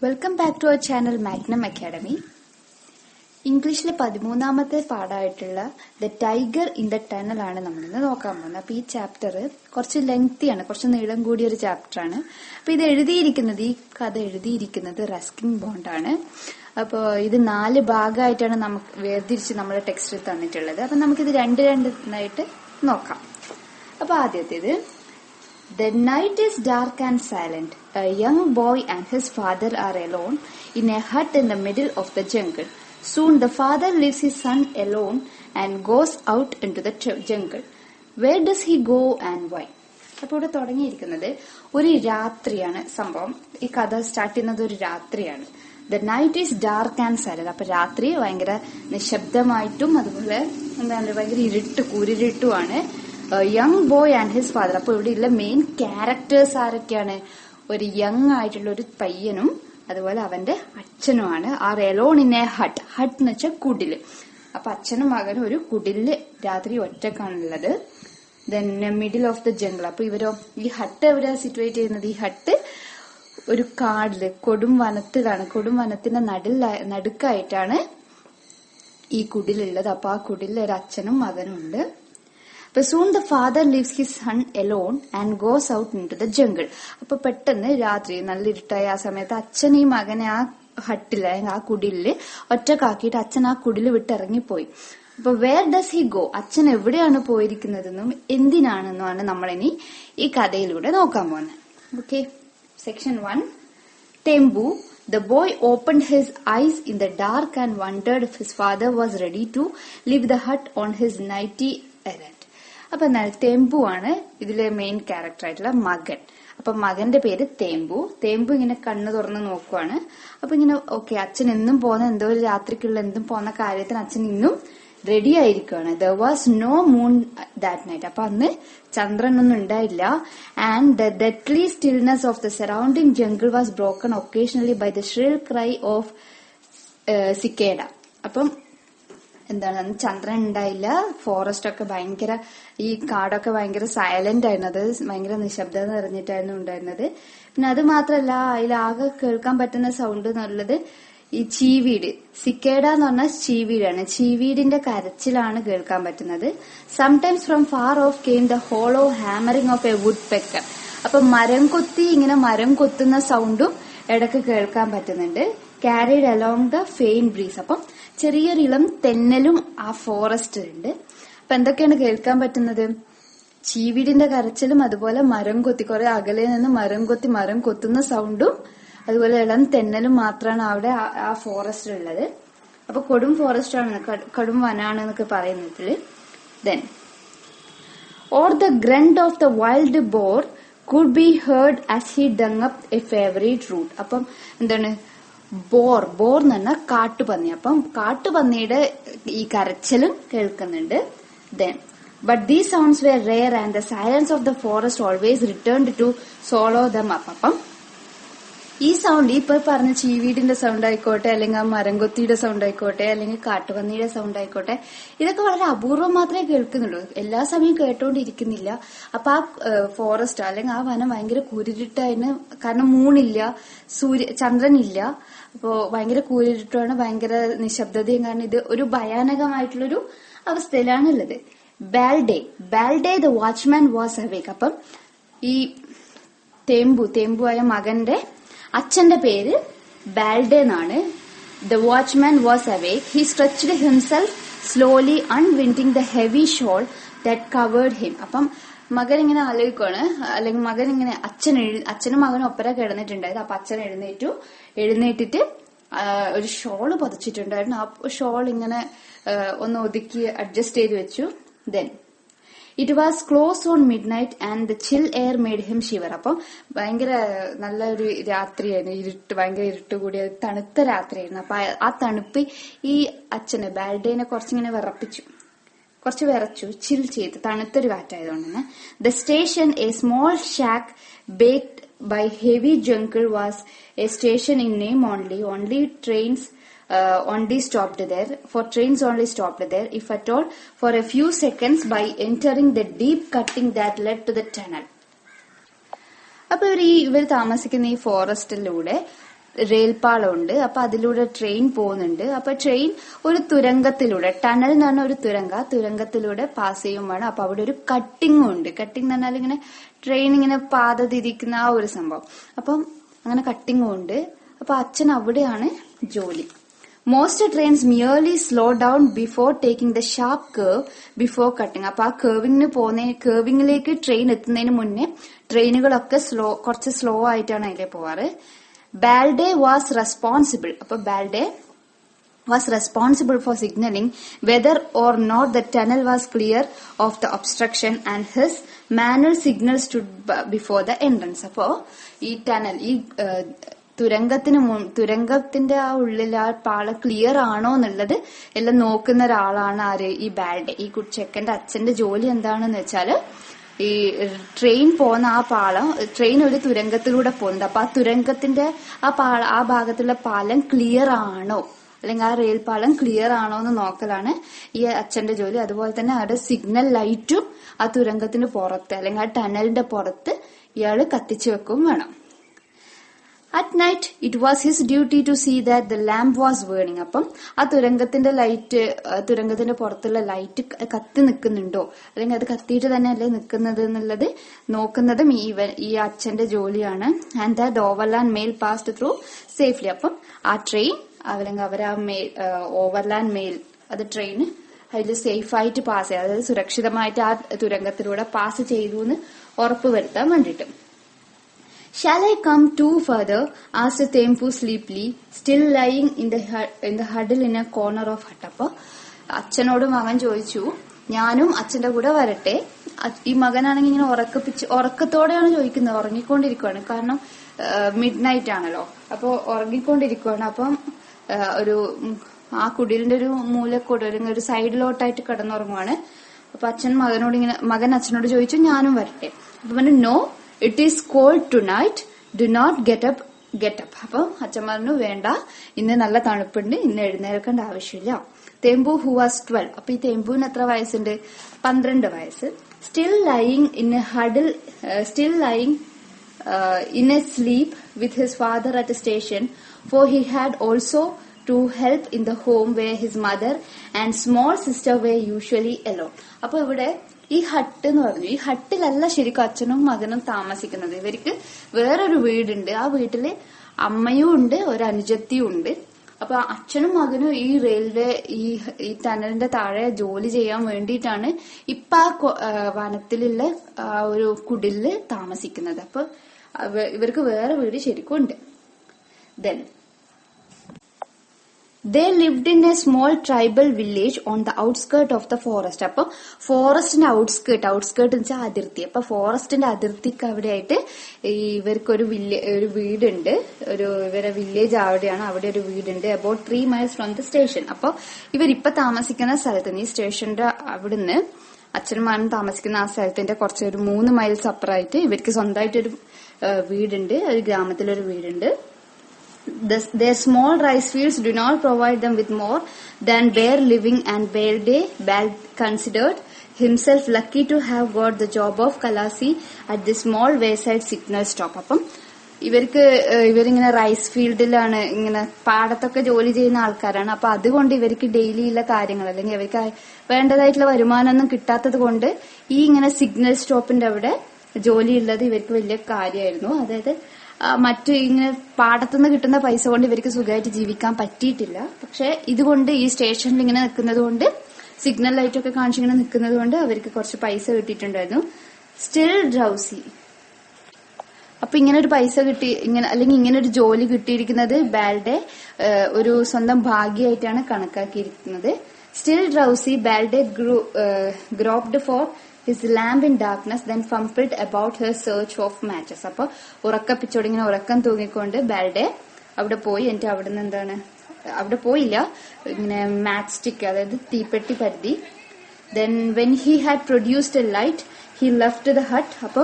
Welcome back to our channel Magnum Academy. ഇംഗ്ലീഷിലെ 13ാമത്തെ പാഠമായിട്ടുള്ള the tiger in the tunnel ആണ് നമ്മളിന്ന് നോക്കാൻ പോകുന്നത്. അപ്പൊ ഈ ചാപ്റ്റർ കുറച്ച് ലെങ്തിയാണ്, കുറച്ച് നീളം കൂടിയ ഒരു ചാപ്റ്ററാണ്. അപ്പൊ ഇത് എഴുതിയിരിക്കുന്നത്, ഈ കഥ എഴുതിയിരിക്കുന്നത് റസ്കിൻ ബോണ്ടാണ്. അപ്പോൾ ഇത് 4 ഭാഗമായിട്ടാണ് നമുക്ക് വേർതിരിച്ച് നമ്മുടെ ടെക്സ്റ്റിൽ തന്നിട്ടുള്ളത്. അപ്പൊ നമുക്കിത് രണ്ടായിട്ട് നോക്കാം. അപ്പൊ ആദ്യത്തേത്, The night is dark and silent. A young boy and his father are alone in a hut in the middle of the jungle. Soon the father leaves his son alone and goes out into the jungle. Where does he go and why? അപ്പോൾ ഇവിടെ തുടങ്ങിയിരിക്കുന്നത് ഒരു രാത്രിയാണ് സംഭവം. ഈ കഥ start ചെയ്യുന്നത് ഒരു രാത്രിയാണ്. The night is dark and silent. അപ്പൊ രാത്രി ഭയങ്കര നിശബ്ദമായിട്ടും അതുപോലെ എന്താണ് ഭയങ്കര കൂരിരുട്ടുമാണ്. Young boy and his father. അപ്പൊ ഇവിടെയുള്ള മെയിൻ ക്യാരക്ടേഴ്സ് ആരൊക്കെയാണ്? ഒരു യങ് ആയിട്ടുള്ള ഒരു പയ്യനും അതുപോലെ അവന്റെ അച്ഛനുമാണ്. Are alone in a hut. Hut എന്ന് വെച്ചാൽ കുടില്. അപ്പൊ അച്ഛനും മകനും ഒരു കുടില് രാത്രി ഒറ്റക്കാണുള്ളത്. Then middle of the jungle. അപ്പൊ ഇവരോ, ഈ ഹട്ട് എവിടെയാ സിറ്റുവേറ്റ് ചെയ്യുന്നത്? ഈ ഹട്ട് ഒരു കാടില്, കൊടും വനത്തിലാണ്. കൊടും വനത്തിന്റെ നടുക്കായിട്ടാണ് ഈ കുടിലുള്ളത്. അപ്പൊ ആ കുടിലിൽ ഒരു അച്ഛനും മകനും ഉണ്ട്. But soon the father leaves his son alone and goes out into the jungle. അപ്പൊ പെട്ടെന്ന് രാത്രി നല്ല ഇരുട്ടായ ആ സമയത്ത് അച്ഛൻ ഈ മകനെ ആ ഹട്ടില്, ആ കുടിലില് ഒറ്റക്കാക്കിയിട്ട് അച്ഛൻ ആ കുടില് വിട്ടിറങ്ങിപ്പോയി. അപ്പൊ വേർ ഡസ് ഹി ഗോ? അച്ഛൻ എവിടെയാണ് പോയിരിക്കുന്നതെന്നും എന്തിനാണെന്നുമാണ് നമ്മളിനി ഈ കഥയിലൂടെ നോക്കാൻ പോകുന്നത്. Okay, section 1. Tembu. The boy opened his eyes in the dark and wondered if his father was ready to leave the hut on his nighty errand. അപ്പൊ എന്താണ്? തേമ്പു ആണ് ഇതിലെ മെയിൻ ക്യാരക്ടർ ആയിട്ടുള്ള മകൻ. അപ്പൊ മകന്റെ പേര് തേമ്പു. തേമ്പു ഇങ്ങനെ കണ്ണു തുറന്ന് നോക്കുവാണ്. അപ്പൊ ഇങ്ങനെ ഓക്കെ, അച്ഛൻ എന്നും പോകുന്ന എന്തോ ഒരു രാത്രിക്കുള്ള എന്തും പോകുന്ന കാര്യത്തിന് അച്ഛൻ ഇന്നും റെഡി ആയിരിക്കുവാണ്. There was no moon that night. അപ്പൊ അന്ന് ചന്ദ്രനൊന്നും ഉണ്ടായില്ല. And the deadly stillness of the surrounding jungle was broken occasionally by the shrill cry of cicada. അപ്പം എന്താണ്, അന്ന് ചന്ദ്രൻ ഉണ്ടായില്ല. ഫോറസ്റ്റ് ഒക്കെ ഭയങ്കര, ഈ കാടൊക്കെ ഭയങ്കര സൈലന്റ് ആയിരുന്നു. അത് ഭയങ്കര നിശബ്ദത നിറഞ്ഞിട്ടായിരുന്നു ഉണ്ടായിരുന്നത്. പിന്നെ അത് മാത്രല്ല, അതിലാകെ കേൾക്കാൻ പറ്റുന്ന സൗണ്ട് എന്നുള്ളത് ഈ ചീവീട്. സിക്കേഡ എന്ന് പറഞ്ഞാൽ ചീവീടാണ്. ചീവീടിന്റെ കരച്ചിലാണ് കേൾക്കാൻ പറ്റുന്നത്. Sometimes from far off came the hollow hammering of a woodpecker. അപ്പൊ മരം കൊത്തുന്ന സൗണ്ടും ഇടയ്ക്ക് കേൾക്കാൻ പറ്റുന്നുണ്ട്. Carried along the faint breeze. അപ്പം ചെറിയൊരു ഇളം തെന്നലും ആ ഫോറസ്റ്റിലുണ്ട്. അപ്പൊ എന്തൊക്കെയാണ് കേൾക്കാൻ പറ്റുന്നത്? ചീവീടിന്റെ കരച്ചിലും അതുപോലെ കുറെ അകലെ നിന്ന് മരം കൊത്തുന്ന സൗണ്ടും അതുപോലെ ഇളം തെന്നലും മാത്രമാണ് അവിടെ ആ ഫോറസ്റ്റിലുള്ളത്. അപ്പൊ കൊടും ഫോറസ്റ്റ് ആണ്, കടും വനാണ് എന്നൊക്കെ പറയുന്നതില്. Then or the grunt of the wild boar could be heard as he dug up a favourite root. Boar എന്താണ്, ബോർ എന്ന് പറഞ്ഞാൽ കാട്ടുപന്നി. അപ്പം കാട്ടുപന്നിയുടെ ഈ കരച്ചിലും കേൾക്കുന്നുണ്ട്. Then but these sounds were rare and the silence of the forest always returned to swallow them up. അപ്പം ഈ സൗണ്ട്, ഇപ്പൊ പറഞ്ഞ ചീവീടിന്റെ സൗണ്ട് ആയിക്കോട്ടെ, അല്ലെങ്കിൽ ആ മരംകൊത്തിയുടെ സൗണ്ട് ആയിക്കോട്ടെ, അല്ലെങ്കിൽ കാട്ടുപന്നിയുടെ സൗണ്ട് ആയിക്കോട്ടെ, ഇതൊക്കെ വളരെ അപൂർവം മാത്രമേ കേൾക്കുന്നുള്ളൂ. എല്ലാ സമയവും കേട്ടോണ്ടിരിക്കുന്നില്ല. അപ്പൊ ആ ഫോറസ്റ്റ് അല്ലെങ്കിൽ ആ വനം ഭയങ്കര കൂരിരുട്ടായിരുന്നു. കാരണം മൂണില്ല, ചന്ദ്രനില്ല. അപ്പോ ഭയങ്കര കൂരിരുട്ടാണ്, ഭയങ്കര നിശബ്ദതയും. കാരണം ഇത് ഒരു ഭയാനകമായിട്ടുള്ളൊരു അവസ്ഥയിലാണുള്ളത്. Baldeo the watchman was awake. അപ്പം ഈ തേമ്പുവായ മകന്റെ അച്ഛന്റെ പേര് ബാൽഡേ എന്നാണ്. The watchman was awake. He stretched himself slowly unwinding the heavy shawl that covered him. അപ്പം മകൻ ഇങ്ങനെ ആലോചിക്കുവാണ്, അല്ലെങ്കിൽ മകൻ ഇങ്ങനെ അച്ഛനും മകനും ഒപ്പര കിടന്നിട്ടുണ്ടായിരുന്നു. അപ്പൊ അച്ഛൻ എഴുന്നേറ്റിട്ട് ഒരു ഷോള് പതിച്ചിട്ടുണ്ടായിരുന്നു. ആ ഷോൾ ഇങ്ങനെ ഒന്ന് ഒതുക്കി അഡ്ജസ്റ്റ് ചെയ്ത് വെച്ചു. Then it was close on mid night and the chill air made him shiver. അപ്പം ഭയങ്കര നല്ലൊരു രാത്രിയായിരുന്നു, ഭയങ്കര ഇരുട്ട് കൂടിയ തണുത്ത രാത്രിയായിരുന്നു. അപ്പൊ ആ തണുപ്പ് ഈ അച്ഛന് ബാൽഡേനെ കുറച്ചിങ്ങനെ കുറച്ച് വിറച്ചു, ചിൽ ചെയ്ത്, തണുത്തൊരു കാറ്റായതുകൊണ്ട് തന്നെ. The station, A small shack baked by heavy jungle, was a station in name only. Only trains only stopped there, if at all, for a few seconds by entering the deep cutting that led to the tunnel. അപ്പൊ ഇവർ താമസിക്കുന്ന ഈ ഫോറസ്റ്റിലൂടെ റെയിൽപാളമുണ്ട്. അപ്പൊ അതിലൂടെ train പോകുന്നുണ്ട്. അപ്പൊ train ഒരു തുരങ്കത്തിലൂടെ, tunnel എന്ന് പറഞ്ഞ ഒരു തുരങ്കത്തിലൂടെ പാസ് ചെയ്യും വേണം. അപ്പൊ അവിടെ ഒരു കട്ടിങ്ങും ഉണ്ട്. കട്ടിങ് എന്ന് പറഞ്ഞാൽ ഇങ്ങനെ ട്രെയിൻ ഇങ്ങനെ പാത തിരിക്കുന്ന ആ ഒരു സംഭവം. അപ്പം അങ്ങനെ കട്ടിങ്ങും ഉണ്ട്. അപ്പൊ അച്ഛൻ അവിടെയാണ് ജോലി. Most trains merely slow down before taking the sharp curve before cutting. അപ്പൊ ആ കർവിംഗിലേക്ക് ട്രെയിൻ എത്തുന്നതിന് മുന്നേ ട്രെയിനുകളൊക്കെ കുറച്ച് സ്ലോ ആയിട്ടാണ് അതിലെ പോവാറ്. Balde was responsible. അപ്പൊ Balde was responsible for signaling whether or not the tunnel was clear of the obstruction, and his manual signal stood before the entrance. അപ്പോ ഈ ടണൽ, ഈ തുരങ്കത്തിന്റെ ആ ഉള്ളിൽ ആ പാള ക്ലിയർ ആണോ എന്നുള്ളത് എല്ലാം നോക്കുന്ന ഒരാളാണ് ആര്? ഈ ബാൽഡെ. ഈ ചെക്കന്റെ അച്ഛന്റെ ജോലി എന്താണെന്ന് വെച്ചാല് ഈ ട്രെയിൻ പോകുന്ന ആ പാളം, ട്രെയിൻ ഒരു തുരങ്കത്തിലൂടെ പോകുന്നത്. അപ്പൊ ആ തുരങ്കത്തിന്റെ ആ ഭാഗത്തുള്ള പാലം ക്ലിയർ ആണോ, അല്ലെങ്കിൽ ആ റെയിൽ പാളം ക്ലിയർ ആണോ എന്ന് നോക്കലാണ് ഈ അച്ഛന്റെ ജോലി. അതുപോലെ തന്നെ അവിടെ സിഗ്നൽ ലൈറ്റും ആ തുരങ്കത്തിന് പുറത്ത്, അല്ലെങ്കിൽ ആ ടണലിന്റെ പുറത്ത് ഇയാള് കത്തിച്ചു വെക്കും വേണം. At night, it was his duty to see that the lamp was burning. അപ്പം ആ തുരങ്കത്തിന്റെ പുറത്തുള്ള ലൈറ്റ് കത്തി നിൽക്കുന്നുണ്ടോ, അല്ലെങ്കിൽ അത് കത്തിയിട്ട് തന്നെ അല്ലേ നിൽക്കുന്നത് എന്നുള്ളത് നോക്കുന്നതും ഈ അച്ഛന്റെ ജോലിയാണ്. And that overland mail passed through safely. അപ്പം ആ ട്രെയിൻ അല്ലെങ്കിൽ അവരാ ഓവർലാൻഡ് മെയിൽ, അത് ട്രെയിൻ അതിൽ സേഫ് ആയിട്ട് പാസ് ചെയ്യുക, അതായത് സുരക്ഷിതമായിട്ട് ആ തുരങ്കത്തിലൂടെ പാസ് ചെയ്തു എന്ന് ഉറപ്പുവരുത്താൻ വേണ്ടിയിട്ട്. Shall I come too further? asked Tempu sleepily, still lying in the huddle in a corner of hut. അപ്പൊ അച്ഛനോട് മകൻ ചോദിച്ചു, ഞാനും അച്ഛന്റെ കൂടെ വരട്ടെ? ഈ മകനാണെങ്കിൽ ഇങ്ങനെ ഉറക്കത്തോടെയാണ് ചോദിക്കുന്നത്, ഉറങ്ങിക്കൊണ്ടിരിക്കുകയാണ്. കാരണം മിഡ് നൈറ്റ് ആണല്ലോ, അപ്പൊ ഉറങ്ങിക്കൊണ്ടിരിക്കുകയാണ്. അപ്പം ആ കുടിലിന്റെ ഒരു മൂലക്കൂടെ ഒരു സൈഡിലോട്ടായിട്ട് കിടന്നുറങ്ങുവാണ്. അപ്പൊ മകൻ അച്ഛനോട് ചോദിച്ചു, ഞാനും വരട്ടെ? അപ്പൊ പറഞ്ഞു, no, it is cold tonight, do not get up. അപ്പൊ അച്ഛൻ പറഞ്ഞു, വേണ്ട, ഇന്ന് നല്ല തണുപ്പുണ്ട്, ഇന്ന് എഴുന്നേൽക്കേണ്ട ആവശ്യമില്ല. തെമ്പു who was 12. അപ്പൊ ഈ തെമ്പുവിന് എത്ര വയസ്സുണ്ട്? 12 വയസ്സ്. still lying in a sleep with his father at a station, for he had also to help in the home where his mother and small sister were usually alone. അപ്പൊ ഇവിടെ ഈ hut എന്ന് പറഞ്ഞു, ഈ ഹട്ടിലല്ല ശരിക്കും അച്ഛനും മകനും താമസിക്കുന്നത്. ഇവർക്ക് വേറൊരു വീടുണ്ട്. ആ വീട്ടില് അമ്മയും ഉണ്ട്, ഒരു അനുജത്തിയും ഉണ്ട്. അപ്പൊ അച്ഛനും മകനും ഈ റെയിൽവേ ഈ ടണലിന്റെ താഴെ ജോലി ചെയ്യാൻ വേണ്ടിയിട്ടാണ് ഇപ്പൊ ആ വനത്തിലുള്ള ഒരു കുടിലില് താമസിക്കുന്നത്. അപ്പൊ ഇവർക്ക് വേറെ വീട് ശരിക്കും ഉണ്ട്. Then they lived in a small tribal village on the outskirt of the forest. അപ്പൊ ഫോറസ്റ്റിന്റെ ഔട്ട്സ്കേർട്ട് എന്ന് വെച്ചാൽ അതിർത്തി. അപ്പൊ ഫോറസ്റ്റിന്റെ അതിർത്തിക്ക് അവിടെയായിട്ട് ഇവർക്കൊരു വീടുണ്ട്. ഇവരെ വില്ലേജ് അവിടെയാണ്, അവിടെ ഒരു വീടുണ്ട്. About 3 miles from the station. അപ്പൊ ഇവരിപ്പൊ താമസിക്കുന്ന സ്ഥലത്ത്, ഈ സ്റ്റേഷന്റെ അവിടുന്ന് അച്ഛനും മകനും താമസിക്കുന്ന ആ സ്ഥലത്തിന്റെ കുറച്ചൊരു 3 miles അപ്പുറമായിട്ട് ഇവർക്ക് സ്വന്തമായിട്ടൊരു വീടുണ്ട്. ഒരു ഗ്രാമത്തിലൊരു വീടുണ്ട്. Their small rice fields do not provide them with more than bare living, and Balde considered himself lucky to have got the job of Kalasi at the small wayside signal stop. അപ്പം ഇവരിങ്ങനെ rice ഫീൽഡിലാണ്, ഇങ്ങനെ പാടത്തൊക്കെ ജോലി ചെയ്യുന്ന ആൾക്കാരാണ്. അപ്പൊ അതുകൊണ്ട് ഇവർക്ക് ഡെയിലിയുള്ള കാര്യങ്ങൾ, അല്ലെങ്കിൽ ഇവർക്ക് വേണ്ടതായിട്ടുള്ള വരുമാനമൊന്നും കിട്ടാത്തത് കൊണ്ട് ഈ ഇങ്ങനെ സിഗ്നൽ സ്റ്റോപ്പിന്റെ അവിടെ ജോലിയുള്ളത് ഇവർക്ക് വലിയ കാര്യമായിരുന്നു. അതായത് മറ്റു ഇങ്ങനെ പാടത്തുനിന്ന് കിട്ടുന്ന പൈസ കൊണ്ട് ഇവർക്ക് സുഖമായിട്ട് ജീവിക്കാൻ പറ്റിയിട്ടില്ല. പക്ഷെ ഇതുകൊണ്ട് ഈ സ്റ്റേഷനിൽ ഇങ്ങനെ നിൽക്കുന്നത് കൊണ്ട്, സിഗ്നൽ ലൈറ്റൊക്കെ കാണിച്ചിങ്ങനെ നിൽക്കുന്നത് കൊണ്ട് അവർക്ക് കുറച്ച് പൈസ കിട്ടിയിട്ടുണ്ടായിരുന്നു. Still drowsy. അപ്പൊ ഇങ്ങനെ ഒരു പൈസ അല്ലെങ്കിൽ ഇങ്ങനെ ഒരു ജോലി കിട്ടിയിരിക്കുന്നത് ബാൽഡെ ഒരു സ്വന്തം ഭാഗ്യമായിട്ടാണ് കണക്കാക്കിയിരിക്കുന്നത്. Still drowsy, Baldeo groped for his lamp in darkness, then fumbled about her search of matches. അപ്പൊ ഉറക്കപ്പിച്ചോട് ഇങ്ങനെ ഉറക്കം തൂങ്ങിക്കൊണ്ട് ബാൽഡെ അവിടെ പോയി. എന്നിട്ട് അവിടെ പോയില്ല, ഇങ്ങനെ മാച്ച് സ്റ്റിക്ക്, അതായത് തീപ്പെട്ടി പരുതി. then when he had produced a light, he left the hut. അപ്പൊ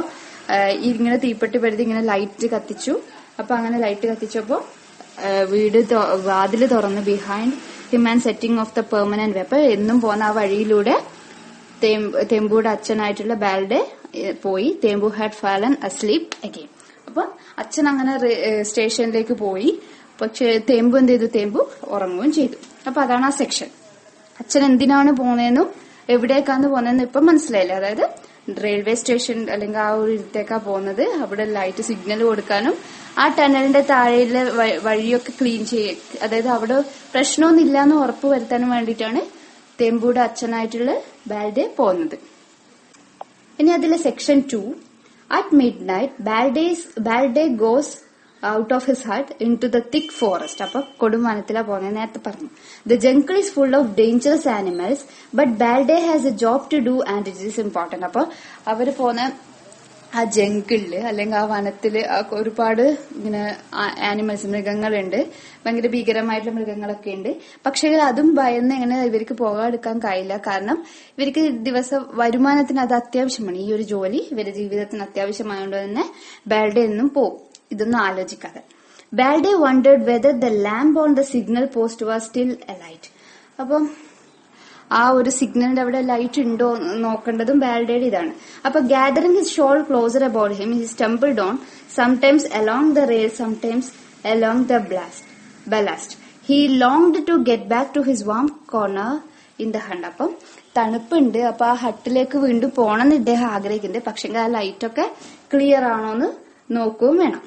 ഇങ്ങനെ തീപ്പെട്ടി പരുതി ഇങ്ങനെ ലൈറ്റ് കത്തിച്ചു. അപ്പൊ അങ്ങനെ ലൈറ്റ് കത്തിച്ചപ്പോ വാതില് തുറന്നു. behind him and setting off the permanent way. അപ്പൊ എന്നും പോന്ന ആ വഴിയിലൂടെ തെമ്പുയുടെ അച്ഛനായിട്ടുള്ള ബാൽഡെ പോയി. തെമ്പു ഹാഡ് ഫാലൻ അസ്ലീപ് അഗെയിൻ. അപ്പൊ അച്ഛൻ അങ്ങനെ സ്റ്റേഷനിലേക്ക് പോയി. പക്ഷെ തേമ്പു എന്ത് ചെയ്തു? തേമ്പു ഉറങ്ങുകയും ചെയ്തു. അപ്പൊ അതാണ് ആ സെക്ഷൻ. അച്ഛൻ എന്തിനാണ് പോന്നതെന്നും എവിടേക്കാന്ന് പോന്നതെന്നും ഇപ്പം മനസ്സിലായില്ല. അതായത് റെയിൽവേ സ്റ്റേഷൻ അല്ലെങ്കിൽ ആ ഒരു ഇടത്തേക്കാ പോകുന്നത്. അവിടെ ലൈറ്റ് സിഗ്നൽ കൊടുക്കാനും ആ ടണലിന്റെ താഴെയുള്ള വഴിയൊക്കെ ക്ലീൻ ചെയ്യുക, അതായത് അവിടെ പ്രശ്നമൊന്നും ഇല്ലാന്ന് ഉറപ്പ് വരുത്താനും വേണ്ടിയിട്ടാണ് തേമ്പുയുടെ അച്ഛനായിട്ടുള്ള ബാൽഡെ പോകുന്നത്. ഇനി അതിലെ section 2, at midnight Baldeo goes out of his hut into the thick forest. അപ്പൊ കൊടുംവനത്തിലാ പോകുന്നത്, നേരത്തെ പറഞ്ഞു. The jungle is full of dangerous animals but Baldeo has a job to do and it is important. അപ്പൊ അവര് പോകുന്ന ആ ജംഗിളില് അല്ലെങ്കിൽ ആ വനത്തില് ഒരുപാട് ഇങ്ങനെ ആനിമൽസ്, മൃഗങ്ങളുണ്ട്, ഭയങ്കര ഭീകരമായിട്ടുള്ള മൃഗങ്ങളൊക്കെ ഉണ്ട്. പക്ഷേ അതും ഭയന്ന് ഇങ്ങനെ ഇവർക്ക് പോകാതെടുക്കാൻ കഴിയില്ല. കാരണം ഇവർക്ക് ദിവസം വരുമാനത്തിന് അത് അത്യാവശ്യമാണ്. ഈ ഒരു ജോലി ഇവരുടെ ജീവിതത്തിന് അത്യാവശ്യമായതുകൊണ്ട് തന്നെ ബാൽഡെ എന്നും പോകും, ഇതൊന്നും ആലോചിക്കാതെ. Balde wondered whether the lamp on the signal post was still Alight. അപ്പം ആ ഒരു സിഗ്നലിന്റെ അവിടെ ലൈറ്റ് ഉണ്ടോ നോക്കേണ്ടതും ബാൽഡയുടെ ഇതാണ്. അപ്പൊ gathering his shawl closer about him he stumbled on sometimes along the rail sometimes along the ballast. He longed to get back to his warm corner in the hunt. അപ്പം തണുപ്പുണ്ട്, അപ്പൊ ആ ഹട്ടിലേക്ക് വീണ്ടും പോകണമെന്ന് ഇദ്ദേഹം ആഗ്രഹിക്കുന്നുണ്ട്. പക്ഷെ ആ ലൈറ്റൊക്കെ ക്ലിയർ ആണോന്ന് നോക്കുകയും വേണം.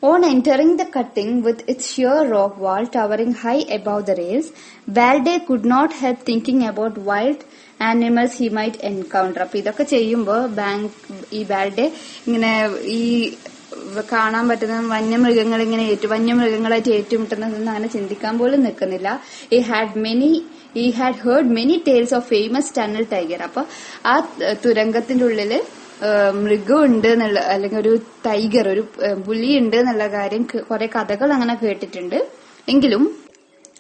On entering the cutting with its sheer rock wall towering high above the rails, Balde could not help thinking about wild animals he might encounter. അപ്പൊ ഇതൊക്കെ ചെയ്യുമ്പോ ഈ ബാൽഡെ ഇങ്ങനെ ഈ കാണാൻ പറ്റുന്ന വന്യമൃഗങ്ങൾ ഇങ്ങനെ വന്യമൃഗങ്ങളായിട്ട് ഏറ്റുമുട്ടുന്നതെന്ന് അങ്ങനെ ചിന്തിക്കാൻ പോലും നിൽക്കുന്നില്ല. He had heard many tales of famous tunnel tiger. അപ്പൊ ആ തുരങ്കത്തിന്റെ ഉള്ളില് മൃഗമുണ്ട് എന്നുള്ള അല്ലെങ്കിൽ ഒരു ടൈഗർ, ഒരു പുലി ഉണ്ട് എന്നുള്ള കാര്യം കുറെ കഥകൾ അങ്ങനെ കേട്ടിട്ടുണ്ട്. എങ്കിലും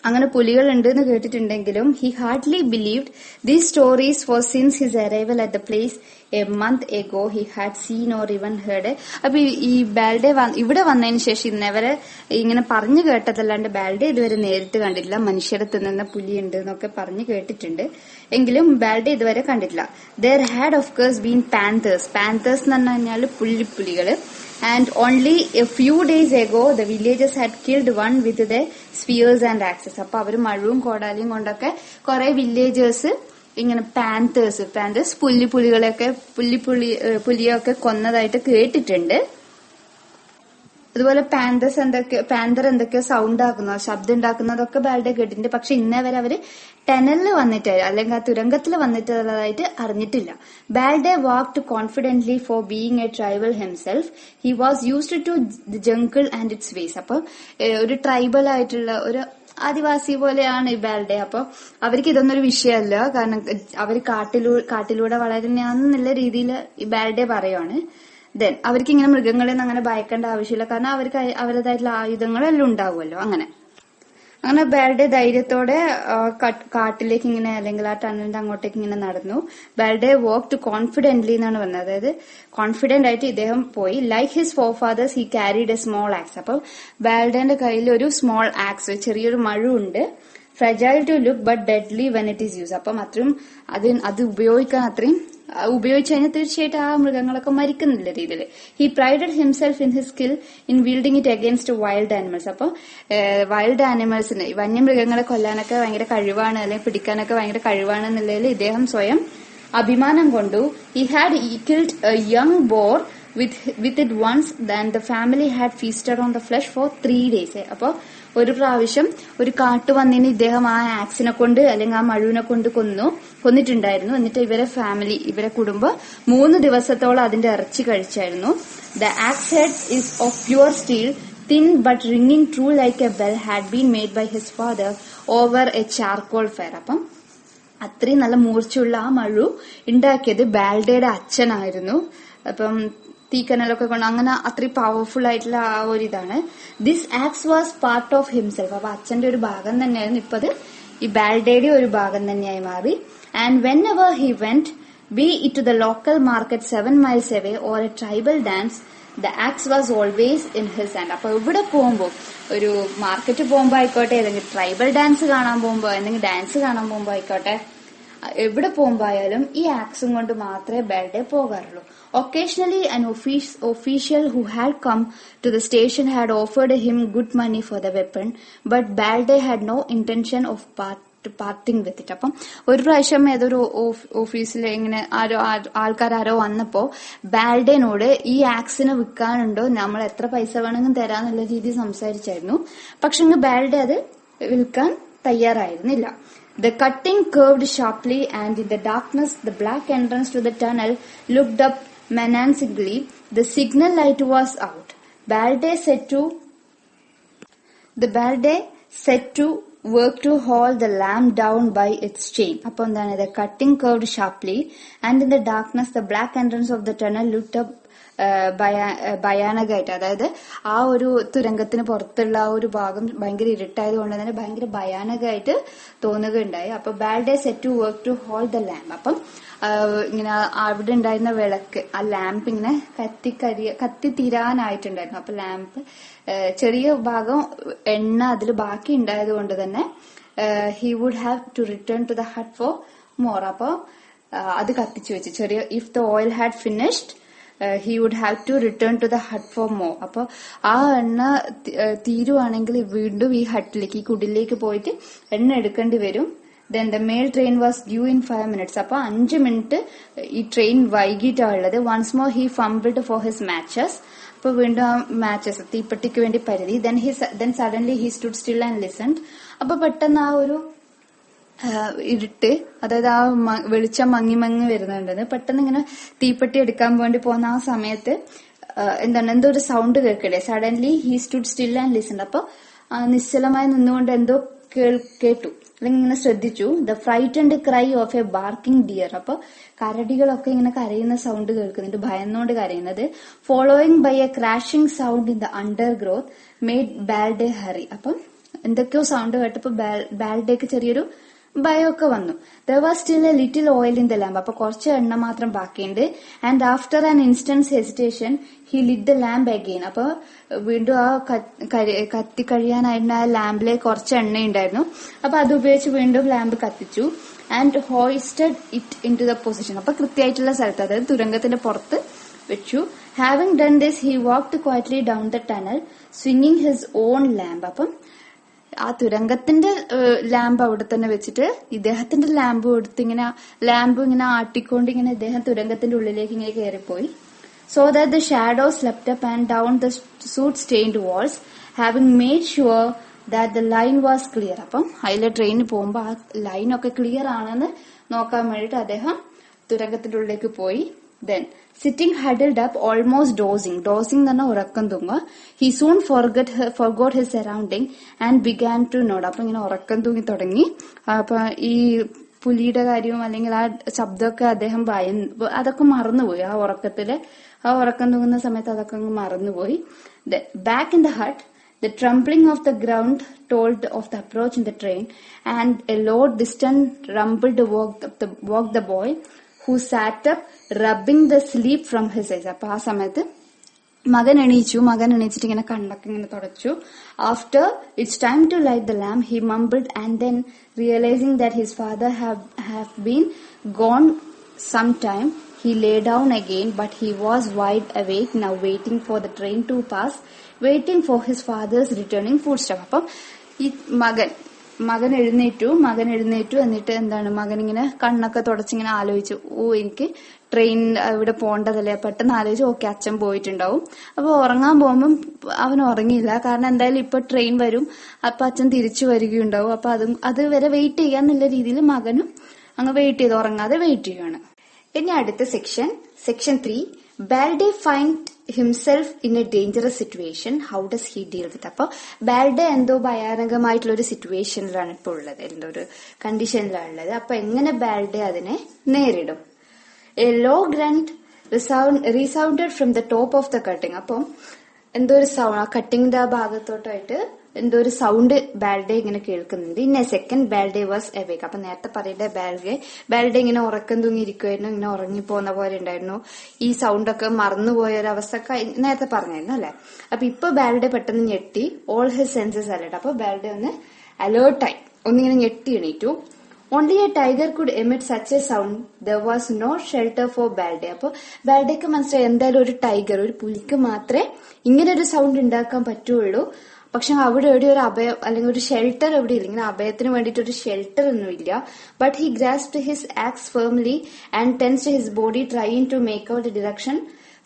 അങ്ങനെ പുലികൾ ഉണ്ട് എന്ന് കേട്ടിട്ടുണ്ടെങ്കിലും he hardly believed these stories for since his arrival at the place a month ago he had seen or even heard. അപ്പൊ ഈ ബാൽഡെ ഇവിടെ വന്നതിന് ശേഷം ഇന്നവരെ ഇങ്ങനെ പറഞ്ഞു കേട്ടതല്ലാണ്ട് ബാൽഡെ ഇതുവരെ നേരിട്ട് കണ്ടിട്ടില്ല. മനുഷ്യരെ തിന്നുന്ന പുലിയുണ്ട് എന്നൊക്കെ പറഞ്ഞു കേട്ടിട്ടുണ്ട്, എങ്കിലും ബാൽഡെ ഇതുവരെ കണ്ടിട്ടില്ല. There had of course been panthers എന്ന് പറഞ്ഞു കഴിഞ്ഞാൽ പുലികള്. And only a few days ago the villagers had killed one with their spears and axes. അപ്പൊ അവര് മഴവും കോടാലിയും കൊണ്ടൊക്കെ കുറെ വില്ലേജേഴ്സ് ഇങ്ങനെ പാന്തേഴ്സ് പുലിയൊക്കെ കൊന്നതായിട്ട് കേട്ടിട്ടുണ്ട്. അതുപോലെ പാന്തർ എന്തൊക്കെയോ സൗണ്ട് ആക്കുന്നതോ ശബ്ദം ഉണ്ടാക്കുന്നതൊക്കെ ബാൽഡെ കേട്ടിട്ടുണ്ട്. പക്ഷെ ഇന്നേ വരെ അവര് ടണലിൽ വന്നിട്ട് അല്ലെങ്കിൽ ആ തുരങ്കത്തിൽ വന്നിട്ടുള്ളതായിട്ട് അറിഞ്ഞിട്ടില്ല. Baldeo walked confidently for being a tribal himself. He was used to the jungle and its ways. അപ്പൊ ഒരു ട്രൈബൽ ആയിട്ടുള്ള ഒരു ആദിവാസി പോലെയാണ് ഈ ബാൽഡെ. അപ്പൊ അവർക്ക് ഇതൊന്നൊരു വിഷയമല്ല, കാരണം അവർ കാട്ടിലൂടെ വളരുന്നയാണെന്നുള്ള രീതിയിൽ ഈ ബാൽഡെ പറയുവാണ്. ദെൻ അവർക്ക് ഇങ്ങനെ മൃഗങ്ങളെന്ന് അങ്ങനെ ഭയക്കേണ്ട ആവശ്യമില്ല, കാരണം അവർക്ക് അവരുടേതായിട്ടുള്ള ആയുധങ്ങളെല്ലാം ഉണ്ടാവുമല്ലോ. അങ്ങനെ ബാൽഡെ ധൈര്യത്തോടെ കാട്ടിലേക്ക് ഇങ്ങനെ അല്ലെങ്കിൽ ആ ടണലിന്റെ അങ്ങോട്ടേക്ക് ഇങ്ങനെ നടന്നു. ബാൽഡെ വോക്ക്ഡ് കോൺഫിഡന്റ്ലി എന്നാണ് പറഞ്ഞത്, അതായത് കോൺഫിഡന്റ് ആയിട്ട് ഇദ്ദേഹം പോയി. Like his forefathers he carried a small axe. അപ്പൊ ബാൽഡെന്റെ കയ്യിൽ ഒരു സ്മോൾ ആക്സ്, ചെറിയൊരു മഴുണ്ട്. Fragile to look but deadly when it is use. അപ്പം അത്രയും അത് ഉപയോഗിച്ചു കഴിഞ്ഞാൽ തീർച്ചയായിട്ടും ആ മൃഗങ്ങളൊക്കെ മരിക്കുന്നില്ല രീതിയിൽ. He prided himself in his skill in wielding it against wild animals. അപ്പൊ വൈൽഡ് ആനിമൽസിന് വന്യമൃഗങ്ങളെ കൊല്ലാനൊക്കെ ഭയങ്കര കഴിവാണ്, അല്ലെങ്കിൽ പിടിക്കാനൊക്കെ ഭയങ്കര കഴിവാണ് എന്നുള്ളതിൽ ഇദ്ദേഹം സ്വയം അഭിമാനം കൊണ്ടു. He had killed a young boar with it once, then the family had feasted on the flesh for 3 days. അപ്പൊ ഒരു പ്രാവശ്യം ഒരു കാട്ടുപന്നിനെ ഇദ്ദേഹം ആ ആക്സിനെ കൊണ്ട് അല്ലെങ്കിൽ ആ മഴുവിനെ കൊണ്ട് കൊന്നിട്ടുണ്ടായിരുന്നു. എന്നിട്ട് ഇവരെ കുടുംബം 3 ദിവസത്തോളം അതിന്റെ ഇറച്ചി കഴിച്ചായിരുന്നു. The axe head is of pure steel, thin but ringing true like a bell, had been made by his father over a charcoal fire. അപ്പം അത്രയും നല്ല മൂർച്ചയുള്ള ആ മഴു ഉണ്ടാക്കിയത് ബാൽഡയുടെ അച്ഛനായിരുന്നു. അപ്പം തീക്കനലൊക്കെ കൊണ്ട് അങ്ങനെ അത്രയും പവർഫുൾ ആയിട്ടുള്ള ആ ഒരു ഇതാണ്. This axe was part of himself. അപ്പൊ അച്ഛന്റെ ഒരു ഭാഗം തന്നെയായിരുന്നു, ഇപ്പൊ അത് ഈ ബാൽഡയുടെ ഒരു ഭാഗം തന്നെയായി മാറി. And whenever he went, be it to the local market 7 miles away or a tribal dance, the axe was always in his hand. അപ്പൊ ഇവിടെ പോകുമ്പോ, ഒരു മാർക്കറ്റ് പോകുമ്പോ ആയിക്കോട്ടെ, അല്ലെങ്കിൽ ട്രൈബൽ ഡാൻസ് കാണാൻ പോകുമ്പോ, അല്ലെങ്കിൽ ഡാൻസ് കാണാൻ പോകുമ്പോ ആയിക്കോട്ടെ, എവിടെ പോകുമ്പോയാലും ഈ ആക്സും കൊണ്ട് മാത്രമേ Balde പോകാറുള്ളൂ. Occasionally, an official who had come to the station had offered him good money for the weapon, but Balde had no intention of parting with it. അപ്പം ഒരു പ്രാവശ്യം ഏതൊരു ഓഫീസിൽ ഇങ്ങനെ ആൾക്കാരോ വന്നപ്പോ ബാൽഡേനോട് ഈ ആക്സിന് വിൽക്കാനുണ്ടോ, നമ്മൾ എത്ര പൈസ വേണമെങ്കിലും തരാന്നുള്ള രീതിയിൽ സംസാരിച്ചായിരുന്നു. പക്ഷെ ബാൽഡെ അത് വിൽക്കാൻ തയ്യാറായിരുന്നില്ല. The cutting curved sharply, and in the darkness the black entrance to the tunnel looked up menacingly. The signal light was out. Balde set to work to haul the lamp down by its chain. Appo endana, the cutting curved sharply, and in the darkness the black entrance of the tunnel looked up ഭയാനകമായിട്ട്, അതായത് ആ ഒരു തുരങ്കത്തിന് പുറത്തുള്ള ആ ഒരു ഭാഗം ഭയങ്കര ഇരുട്ടായത് കൊണ്ട് തന്നെ ഭയങ്കര ഭയാനകമായിട്ട് തോന്നുകയുണ്ടായി. അപ്പൊ Baldeo set to work to hold the lamp. അപ്പം ഇങ്ങനെ അവിടെ ഉണ്ടായിരുന്ന വിളക്ക്, ആ ലാമ്പ് ഇങ്ങനെ കത്തിത്തീരാനായിട്ടുണ്ടായിരുന്നു. അപ്പൊ ലാമ്പ് ചെറിയ ഭാഗം എണ്ണ അതിൽ ബാക്കി ഉണ്ടായത് കൊണ്ട് തന്നെ he would have to return to the hut for more. അപ്പൊ അത് കത്തിച്ചു വെച്ച് ചെറിയ, if the oil had finished he would have to return to the hut for more. അപ്പൊ ആ എണ്ണ തീരുവാണെങ്കിൽ വീണ്ടും ഈ ഹട്ടിലേക്ക്, ഈ കുടിലേക്ക് പോയിട്ട് എണ്ണ എടുക്കേണ്ടി വരും. Then the mail train was due in 5 minutes. അപ്പൊ 5 മിനിറ്റ് ഈ train വൈകിട്ടാണുള്ളത്. Once more he fumbled for his matches. അപ്പൊ വീണ്ടും ആ മാച്ചസ്, തീപ്പെട്ടിക്ക് വേണ്ടി പരതി. Then suddenly he stood still and listened. അപ്പൊ പെട്ടെന്ന് ആ ഒരു ഇരുട്ട്, അതായത് ആ വെളിച്ചം മങ്ങി വരുന്നുണ്ടെന്ന്, പെട്ടെന്ന് ഇങ്ങനെ തീപ്പെട്ടി എടുക്കാൻ വേണ്ടി പോകുന്ന ആ സമയത്ത് എന്തോ ഒരു സൗണ്ട് കേൾക്കല്ലേ. Suddenly he stood still and listen. അപ്പൊ നിശ്ചലമായി നിന്നുകൊണ്ട് എന്തോ കേട്ടു, അല്ലെങ്കിൽ ഇങ്ങനെ ശ്രദ്ധിച്ചു. The frightened cry of a barking deer. അപ്പൊ കരടികളൊക്കെ ഇങ്ങനെ കരയുന്ന സൗണ്ട് കേൾക്കുന്നുണ്ട്, ഭയന്നുകൊണ്ട് കരയുന്നത്. Following by a crashing sound in the undergrowth made Baldeo hurry. അപ്പം എന്തൊക്കെയോ സൗണ്ട് കേട്ടപ്പോ ബാൽഡേക്ക് ചെറിയൊരു ഭയമൊക്കെ വന്നു. There was still a little oil in the lamp. അപ്പൊ കുറച്ച് എണ്ണ മാത്രം ബാക്കിയുണ്ട്. And after an instant's hesitation he lit the lamp again. അപ്പൊ വീണ്ടും ആ കത്തി കഴിയാനായിരുന്ന ആ ലാമ്പിലെ കുറച്ച് എണ്ണ ഉണ്ടായിരുന്നു. അപ്പൊ അത് ഉപയോഗിച്ച് വീണ്ടും ലാമ്പ് കത്തിച്ചു. And hoisted it into the position. അപ്പൊ കൃത്യമായിട്ടുള്ള സ്ഥലത്ത്, അതായത് തുരങ്കത്തിന്റെ പുറത്ത് വെച്ചു. Having done this he walked quietly down the tunnel swinging his on lamp. അപ്പം ആ തുരങ്കത്തിന്റെ ലാമ്പ് അവിടെ തന്നെ വെച്ചിട്ട് ഇദ്ദേഹത്തിന്റെ ലാമ്പ് എടുത്ത് ഇങ്ങനെ ആട്ടിക്കൊണ്ട് ഇങ്ങനെ ഇദ്ദേഹം തുരങ്കത്തിന്റെ ഉള്ളിലേക്ക് ഇങ്ങനെ കയറിപ്പോയി. So that the shadow slept up and down the soot stained walls having made sure that the line was clear. അപ്പം അതിലെ ട്രെയിനിന് പോകുമ്പോ ആ ലൈനൊക്കെ ക്ലിയർ ആണെന്ന് നോക്കാൻ വേണ്ടിയിട്ട് അദ്ദേഹം തുരങ്കത്തിന്റെ ഉള്ളിലേക്ക് പോയി. Then, sitting huddled up, almost dozing എന്ന് പറഞ്ഞാൽ ഉറക്കം തൂങ്ങുക. He soon forgot his surrounding and began to nod. അപ്പൊ ഇങ്ങനെ ഉറക്കം തൂങ്ങി തുടങ്ങി. അപ്പൊ ഈ പുലിയുടെ കാര്യവും അല്ലെങ്കിൽ ആ ശബ്ദമൊക്കെ അദ്ദേഹം അതൊക്കെ മറന്നുപോയി. ആ ഉറക്കം തൂങ്ങുന്ന സമയത്ത് അതൊക്കെ അങ്ങ് മറന്നുപോയി. Back in the hut, the trampling of the ground told of the approach in the train, and a low distant rumble woke the boy, who sat up rubbing the sleep from his eyes. അപ്പൊ ആ സമയത്ത് മകൻ എണീച്ചിട്ട് ഇങ്ങനെ കണ്ണൊക്കെ ഇങ്ങനെ തുടച്ചു. After it's time to light the lamp he mumbled, and then realising that his father have been gone some time he lay down again, but he was wide awake now, waiting for the train to pass, waiting for his father's returning footstep. അപ്പം ഈ മകൻ എഴുന്നേറ്റു. എന്നിട്ട് എന്താണ്, മകൻ ഇങ്ങനെ കണ്ണൊക്കെ തുടച്ചിങ്ങനെ ആലോചിച്ചു, എനിക്ക് ട്രെയിൻ ഇവിടെ പോണ്ടതല്ലേ. പെട്ടെന്ന് ആലോചിച്ചു, ഓക്കെ അച്ഛൻ പോയിട്ടുണ്ടാവും. അപ്പൊ ഉറങ്ങാൻ പോകുമ്പം അവൻ ഉറങ്ങിയില്ല. കാരണം എന്തായാലും ഇപ്പൊ ട്രെയിൻ വരും, അപ്പൊ അച്ഛൻ തിരിച്ചു വരികയുണ്ടാവും. അപ്പൊ അത് വരെ വെയിറ്റ് ചെയ്യാന്നുള്ള രീതിയിൽ മകനും അങ്ങ് വെയിറ്റ് ചെയ്ത് ഉറങ്ങാതെ വെയിറ്റ് ചെയ്യുകയാണ്. ഇനി അടുത്ത section 3. Balde find himself in A dangerous situation, how does he deal with. അപ്പൊ ബാൽഡെ എന്തോ ഭയാനകമായിട്ടുള്ള ഒരു സിറ്റുവേഷനിലാണ് ഇപ്പൊ ഉള്ളത്, എന്തോ ഒരു കണ്ടീഷനിലാണ് ഉള്ളത്. അപ്പൊ എങ്ങനെ ബാൽഡെ അതിനെ നേരിടും? A low grunt resounded from the top of the cutting. അപ്പം എന്തോ ഒരു സൗണ്ട്, ആ കട്ടിങ്ങിന്റെ ആ ഭാഗത്തോട്ടായിട്ട് എന്തോ ഒരു സൗണ്ട് ബാൽഡെ ഇങ്ങനെ കേൾക്കുന്നുണ്ട്. In A second Balde was awake. അപ്പൊ നേരത്തെ പറയേണ്ട ബാൽഡെ ഇങ്ങനെ ഉറക്കം തൂങ്ങിയിരിക്കുമായിരുന്നു, ഇങ്ങനെ ഉറങ്ങിപ്പോകുന്ന പോലെ ഉണ്ടായിരുന്നു. ഈ സൗണ്ട് ഒക്കെ മറന്നുപോയ ഒരു അവസ്ഥ നേരത്തെ പറഞ്ഞായിരുന്നു അല്ലെ. അപ്പൊ ഇപ്പൊ ബാൽഡെ പെട്ടെന്ന് ഞെട്ടി. All his census alert. അപ്പൊ ബാൽഡെ ഒന്ന് അലേർട്ടായി, ഒന്നിങ്ങനെ ഞെട്ടി എണീറ്റു. Only a tiger could emit such a sound. There was no shelter for Balde. അപ്പൊ ബാൽഡേക്ക് മനസ്സിലായി എന്തായാലും ഒരു ടൈഗർ, ഒരു പുലിക്ക് മാത്രമേ ഇങ്ങനെ ഒരു സൗണ്ട് ഉണ്ടാക്കാൻ പറ്റുള്ളൂ. പക്ഷെ അവിടെ എവിടെ ഒരു അഭയം അല്ലെങ്കിൽ ഒരു ഷെൽട്ടർ എവിടെ ഇല്ല, ഇങ്ങനെ അഭയത്തിന് വേണ്ടിയിട്ട് ഒരു ഷെൽട്ടർ ഒന്നും ഇല്ല. But he grasped his axe firmly and tensed his body trying to make out the direction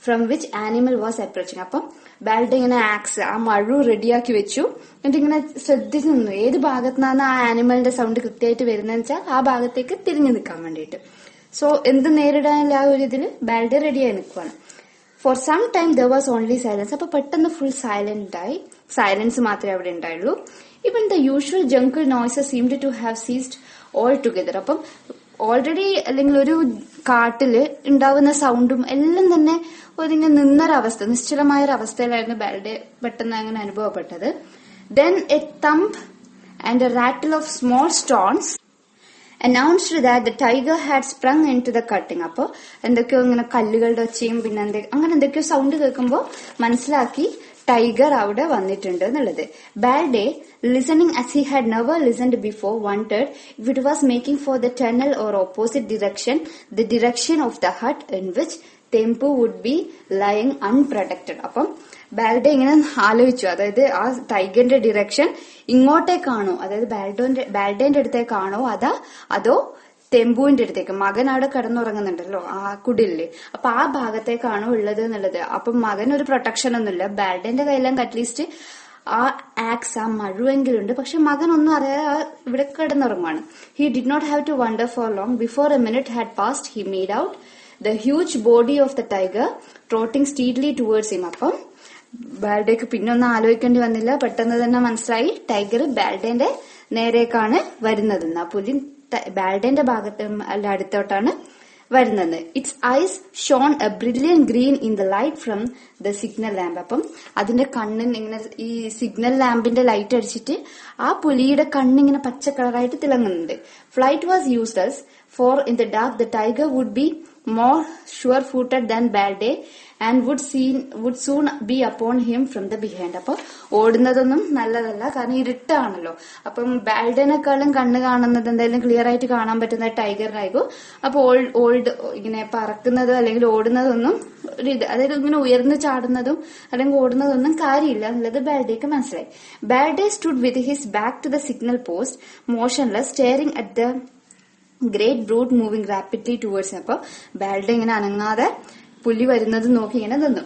from which animal was approaching. അപ്പം ബാൽഡെ ഇങ്ങനെ ആക്സ് ആ മഴു റെഡിയാക്കി വെച്ചു. എന്നിട്ട് ഇങ്ങനെ ശ്രദ്ധിച്ചു നിന്നു ഏത് ഭാഗത്തുനിന്നാണ് ആ ആനിമലിന്റെ സൗണ്ട് കൃത്യമായിട്ട് വരുന്നതെന്ന് വെച്ചാൽ ആ ഭാഗത്തേക്ക് തിരിഞ്ഞു നിൽക്കാൻ വേണ്ടിയിട്ട്. സോ എന്ത് നേരിടാനുള്ള ആ ഒരു ഇതിൽ ബാൽഡെ റെഡിയായി നിൽക്കുവാണ്. For some time there was only silence. അപ്പൊ പെട്ടെന്ന് ഫുൾ സൈലന്റ് ആയി, സൈലൻസ് മാത്രമേ അവിടെ ഉണ്ടായുള്ളൂ. ഇവൻ the usual jungle noises seemed to have ceased altogether. അപ്പം ഓൾറെഡി അല്ലെങ്കിൽ ഒരു കാട്ടില് ഉണ്ടാവുന്ന സൗണ്ടും എല്ലാം തന്നെ ഒരിങ്ങനെ നിന്നൊരവസ്ഥ, നിശ്ചലമായ ഒരു അവസ്ഥയിലായിരുന്നു ബാൽഡെ പെട്ടെന്ന് അങ്ങനെ അനുഭവപ്പെട്ടത്. Then a thump and a rattle of small stones announced that the tiger had sprung into the cutting. അപ്പൊ എന്തൊക്കെയോ ഇങ്ങനെ കല്ലുകളുടെ ഒച്ചയും പിന്നെ അങ്ങനെ എന്തൊക്കെയോ സൗണ്ട് കേൾക്കുമ്പോൾ മനസ്സിലാക്കി ടൈഗർ അവിടെ വന്നിട്ടുണ്ട് എന്നുള്ളത്. Balde, listening as he had never listened before, wondered if it was making for the tunnel or opposite direction, the direction of the hut in which Tempu would be lying unprotected. അപ്പം ബാൽഡെ ഇങ്ങനെ ആലോചിച്ചു, അതായത് ആ ടൈഗറിന്റെ direction ഇങ്ങോട്ടേക്കാണോ, അതായത് ബാൽഡേന്റെ അടുത്തേക്കാണോ അതോ തെമ്പുവിന്റെ അടുത്തേക്ക്, മകൻ അവിടെ കിടന്നുറങ്ങുന്നുണ്ടല്ലോ ആ കുടിലില്, അപ്പൊ ആ ഭാഗത്തേക്കാണോ ഉള്ളത് എന്നുള്ളത്. അപ്പൊ മകൻ ഒരു പ്രൊട്ടക്ഷൻ ഒന്നുമില്ല, ബാൽഡേന്റെ കയ്യിലും അറ്റ്ലീസ്റ്റ് ആ ആക്സ് ആ മഴുവെങ്കിലുണ്ട്. പക്ഷെ മകൻ ഒന്നും അറിയാതെ ഇവിടെ കിടന്നുറങ്ങുവാണ്. He did not have to wonder for long. Before a minute had passed he made out the huge body of the tiger trotting steadily towards him. അപ്പം ബാൽഡേക്ക് പിന്നെ ഒന്നും ആലോചിക്കേണ്ടി വന്നില്ല, പെട്ടെന്ന് തന്നെ മനസ്സിലായി ടൈഗർ ബാൽഡേന്റെ നേരേക്കാണ് വരുന്നതെന്ന്. ആ പുലി ബാൽഡേന്റെ ഭാഗത്ത് അല്ല അടുത്തോട്ടാണ് വരുന്നത്. Its eyes shone a brilliant green in the light from the signal lamp. അപ്പം അതിന്റെ കണ്ണിന് ഇങ്ങനെ ഈ സിഗ്നൽ ലാമ്പിന്റെ ലൈറ്റ് അടിച്ചിട്ട് ആ പുലിയുടെ കണ്ണിങ്ങനെ പച്ച കളറായിട്ട് തിളങ്ങുന്നുണ്ട്. Flight was useless, for in the dark the tiger would be more sure-footed than Balde and would soon be upon him from the behind. അപ്പൊ ഓടുന്നതൊന്നും നല്ലതല്ല, കാരണം ഇരുട്ടാണല്ലോ. അപ്പം ബാൽഡേനെക്കാളും കണ്ണ് കാണുന്നത് എന്തായാലും ക്ലിയർ ആയിട്ട് കാണാൻ പറ്റുന്ന ടൈഗറിനായിരിക്കും. അപ്പൊ ഇങ്ങനെ പറക്കുന്നതോ അല്ലെങ്കിൽ ഓടുന്നതൊന്നും അതായത് ഇങ്ങനെ ഉയർന്നു ചാടുന്നതും അല്ലെങ്കിൽ ഓടുന്നതൊന്നും കാര്യമില്ല എന്നുള്ളത് ബാൽഡേക്ക് മനസ്സിലായി. Balde stood with his back to the signal post, motionless, staring at the great brute moving rapidly towards. അപ്പൊ ബാൽഡെ ഇങ്ങനെ അനങ്ങാതെ പുലി വരുന്നത് നോക്കി ഇങ്ങനെ നിന്നു.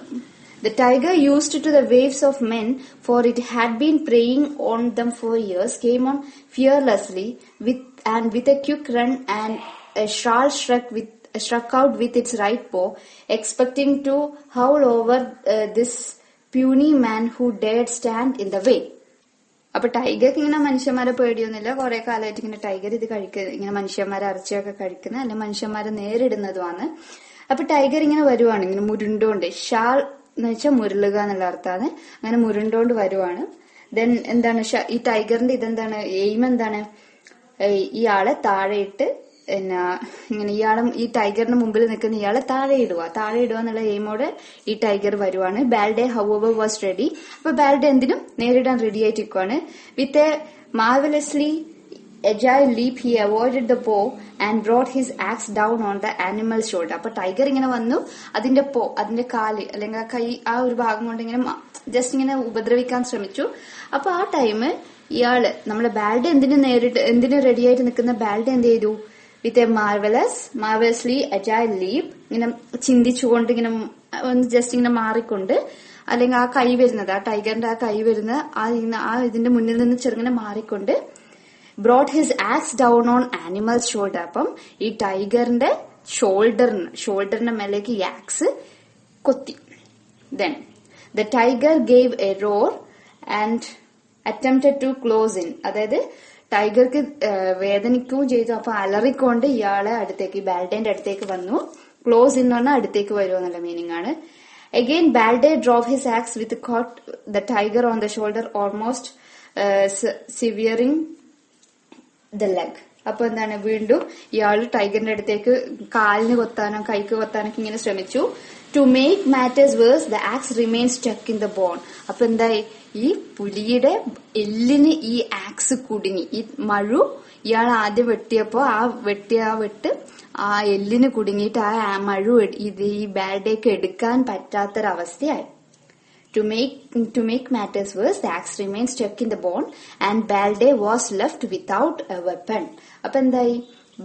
The tiger used to the ways of men, for it had been preying on them for years, came on fearlessly with a quick run and a shrill struck out with its right paw, expecting to howl over this puny man who dared stand in the way. അപ്പൊ ടൈഗർക്ക് ഇങ്ങനെ മനുഷ്യന്മാരെ പേടിയൊന്നുമില്ല. കുറെ കാലമായിട്ട് ഇങ്ങനെ tiger ഇത് ഇങ്ങനെ മനുഷ്യന്മാരെ അരച്ചൊക്കെ കഴിക്കുന്ന അല്ലെ മനുഷ്യന്മാരെ നേരിടുന്നതുമാണ്. അപ്പൊ ടൈഗർ ഇങ്ങനെ വരുവാണ്, ഇങ്ങനെ മുരുണ്ടോണ്ട്, ഷാൾ എന്ന് വെച്ചാൽ മുരുളുക എന്നുള്ള അർത്ഥമാണ്. അങ്ങനെ മുരുണ്ടോണ്ട് വരുവാണ്. ദെൻ എന്താണ് ഈ ടൈഗറിന്റെ ഇതെന്താണ്, എയിം എന്താണ്, ഇയാളെ താഴെയിട്ട് ഇങ്ങനെ ഈ ടൈഗറിന് മുമ്പിൽ നിൽക്കുന്ന ഇയാളെ താഴെ ഇടുക എന്നുള്ള എയിമോടെ ഈ ടൈഗർ വരുവാണ്. Baldeo however was ready. അപ്പൊ ബാൽഡെ എന്തിനും നേരിടാൻ റെഡി ആയിട്ടിരിക്കുവാണ്. With a marvellously agile leap he avoided the paw and brought his axe down on the animal's shoulder. അപ്പൊ ടൈഗർ ഇങ്ങനെ വന്നു, അതിന്റെ കാല് അല്ലെങ്കിൽ ആ കൈ ആ ഒരു ഭാഗം കൊണ്ട് ഇങ്ങനെ ജസ്റ്റ് ഇങ്ങനെ ഉപദ്രവിക്കാൻ ശ്രമിച്ചു. അപ്പൊ ആ ടൈം ഇയാള് നമ്മളെ ബാൽഡെ എന്തിനു റെഡിയായിട്ട് നിൽക്കുന്ന ബാൽഡെ എന്ത് ചെയ്തു, വിത്ത് എ മാർവലസ്ലി അജൈൽ ലീപ്, ഇങ്ങനെ ചിന്തിച്ചുകൊണ്ട് ഇങ്ങനെ ഒന്ന് ജസ്റ്റ് ഇങ്ങനെ മാറിക്കൊണ്ട്, അല്ലെങ്കിൽ ആ കൈ വരുന്നത് ആ ടൈഗറിന്റെ ആ കൈ വരുന്ന ആ ഇതിന്റെ മുന്നിൽ നിന്ന് ചെറുങ്ങനെ മാറിക്കൊണ്ട് brought his axe down on animal's shoulder. അപ്പം ഈ ടൈഗറിന്റെ ഷോൾഡറിന്റെ മേലേക്ക് ഈ ആക്സ് കൊത്തി. Then the tiger gave a roar and attempted to close in. അതായത് ടൈഗർക്ക് വേദനിക്കുകയും ചെയ്തു. അപ്പൊ അലറിക്കൊണ്ട് ഇയാളെ അടുത്തേക്ക്, ബാൽഡേന്റെ അടുത്തേക്ക് വന്നു. ക്ലോസ് ഇൻ പറഞ്ഞാൽ അടുത്തേക്ക് വരുമോ എന്നുള്ള മീനിങ് ആണ്. Again Balde drove his axe with caught the tiger on the shoulder, almost severing the leg. അപ്പൊ എന്താണ്, വീണ്ടും ഇയാള് ടൈഗറിന്റെ അടുത്തേക്ക് കാലിന് കൊത്താനോ കൈക്ക് കൊത്താനൊക്കെ ഇങ്ങനെ ശ്രമിച്ചു. To make matters worse the axe remain stuck in the bone. അപ്പൊ എന്തായി, ഈ പുലിയുടെ എല്ലിന് ഈ ആക്സ് കുടുങ്ങി, ഈ മഴു ഇയാൾ ആദ്യം വെട്ടിയപ്പോ ആ വെട്ട് ആ എല്ലിന് കുടുങ്ങിയിട്ട് ആ മഴു ഇത് ഈ ബാൽഡേക്ക് എടുക്കാൻ പറ്റാത്തൊരവസ്ഥയായി. To make matters worse, the axe remained stuck in the bone and Balde was left without a weapon. അപ്പൊ എന്തായി?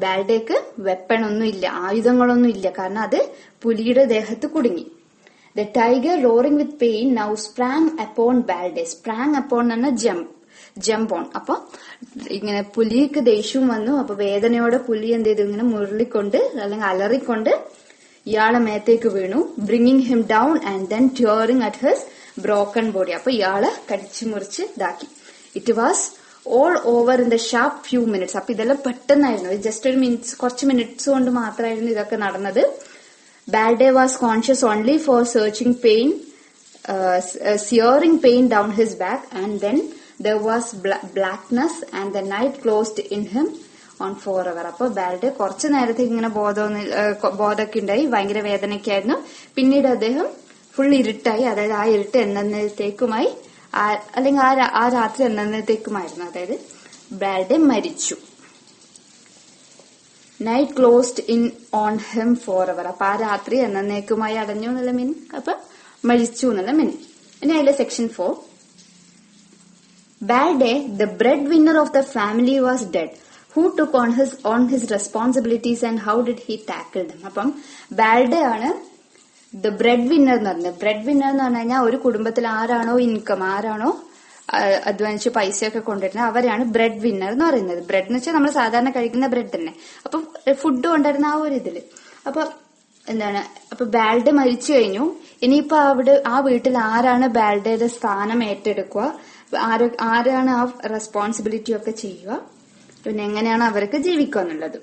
ബാൽഡേക്ക് വെപ്പൺ ഒന്നും ഇല്ല, ആയുധങ്ങളൊന്നും ഇല്ല, കാരണം അത് പുലിയുടെ ദേഹത്ത് കുടുങ്ങി. The tiger, roaring with pain, now sprang upon Balde. Sprang upon എന്ന ജമ്പ് ഓൺ. അപ്പൊ ഇങ്ങനെ പുലിക്ക് ദേഷ്യവും വന്നു. അപ്പൊ വേദനയോടെ പുലി എന്ത് ചെയ്തു? ഇങ്ങനെ മുരളിക്കൊണ്ട് അല്ലെങ്കിൽ അലറിക്കൊണ്ട് ഇയാളെ മേത്തേക്ക് വീണു. Bringing him down and then tearing at his broken body. അപ്പൊ ഇയാളെ കടിച്ചു മുറിച്ച് ഇതാക്കി. It was all over in the sharp few minutes. അപ്പൊ ഇതെല്ലാം പെട്ടെന്നായിരുന്നു, ജസ്റ്റ് ഒരു കുറച്ച് മിനിറ്റ്സ് കൊണ്ട് മാത്രമായിരുന്നു ഇതൊക്കെ നടന്നത്. Baldeo was conscious only for searching searing pain down his back, and then there was blackness and the night closed in him on forever. അപ്പൊ ബാൽഡെ കുറച്ചു നേരത്തേക്ക് ഇങ്ങനെ ബോധമൊക്കെ ഉണ്ടായി, ഭയങ്കര വേദനയ്ക്കായിരുന്നു. പിന്നീട് അദ്ദേഹം ഫുൾ ഇരുട്ടായി, അതായത് ആ ഇരുട്ട് എന്നത്തേക്കുമായി, അല്ലെങ്കിൽ ആ രാത്രി എന്നത്തേക്കുമായിരുന്നു, അതായത് ബാൽഡെ മരിച്ചു. Night closed in on him for ever. അപ്പൊ ആ രാത്രി എന്നേക്കുമായി അടഞ്ഞു എന്നുള്ള മീനിങ്, അപ്പൊ മരിച്ചു എന്നുള്ള മീനിങ്. ഇനി അതിലെ section 4. Balde, the breadwinner of the family, was dead. Who took on his responsibilities and how did he tackle them? അപ്പം ബാൽഡെ ആണ് ദ ബ്രെഡ് വിന്നർ എന്ന് പറഞ്ഞത്. ബ്രെഡ് വിന്നർ എന്ന് പറഞ്ഞു കഴിഞ്ഞാൽ ഒരു കുടുംബത്തിൽ ആരാണോ ഇൻകം, ആരാണോ അധ്വാനിച്ച് പൈസയൊക്കെ കൊണ്ടുവരുന്നത്, അവരെയാണ് ബ്രെഡ് വിന്നർ എന്ന് പറയുന്നത്. ബ്രെഡ് എന്ന് വെച്ചാൽ നമ്മൾ സാധാരണ കഴിക്കുന്ന ബ്രെഡ് തന്നെ. അപ്പൊ ഫുഡ് കൊണ്ടുവരുന്ന ആ ഒരു ഇതില്. അപ്പൊ എന്താണ്, അപ്പൊ ബാൽഡെ മരിച്ചു കഴിഞ്ഞു. ഇനിയിപ്പോ ആ വീട്ടിൽ ആരാണ് ബാൽഡയുടെ സ്ഥാനം ഏറ്റെടുക്കുക, ആരാണ് ആ റെസ്പോൺസിബിലിറ്റി ഒക്കെ ചെയ്യുക, പിന്നെ എങ്ങനെയാണ് അവർക്ക് ജീവിക്കുക എന്നുള്ളത്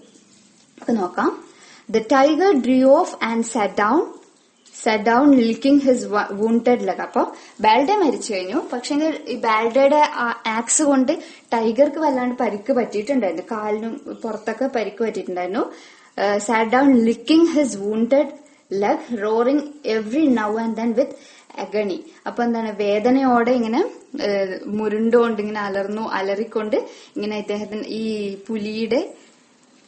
അപ്പൊ നോക്കാം. The tiger Drew of and sat down licking his wounded leg. അപ്പൊ ബാൽഡെ മരിച്ചു കഴിഞ്ഞു. പക്ഷെ ഈ ബാൽഡയുടെ ആക്സ് കൊണ്ട് ടൈഗർക്ക് വല്ലാണ്ട് പരിക്ക് പറ്റിയിട്ടുണ്ടായിരുന്നു, കാലിനും പുറത്തൊക്കെ പരിക്ക് പറ്റിയിട്ടുണ്ടായിരുന്നു. sat down licking his wounded leg, roaring every now and then with agony. അപ്പൊ എന്താണ്, വേദനയോടെ ഇങ്ങനെ മുരുണ്ടുകൊണ്ട് ഇങ്ങനെ അലറിക്കൊണ്ട് ഇങ്ങനെ ഇദ്ദേഹത്തിന് ഈ പുലിയുടെ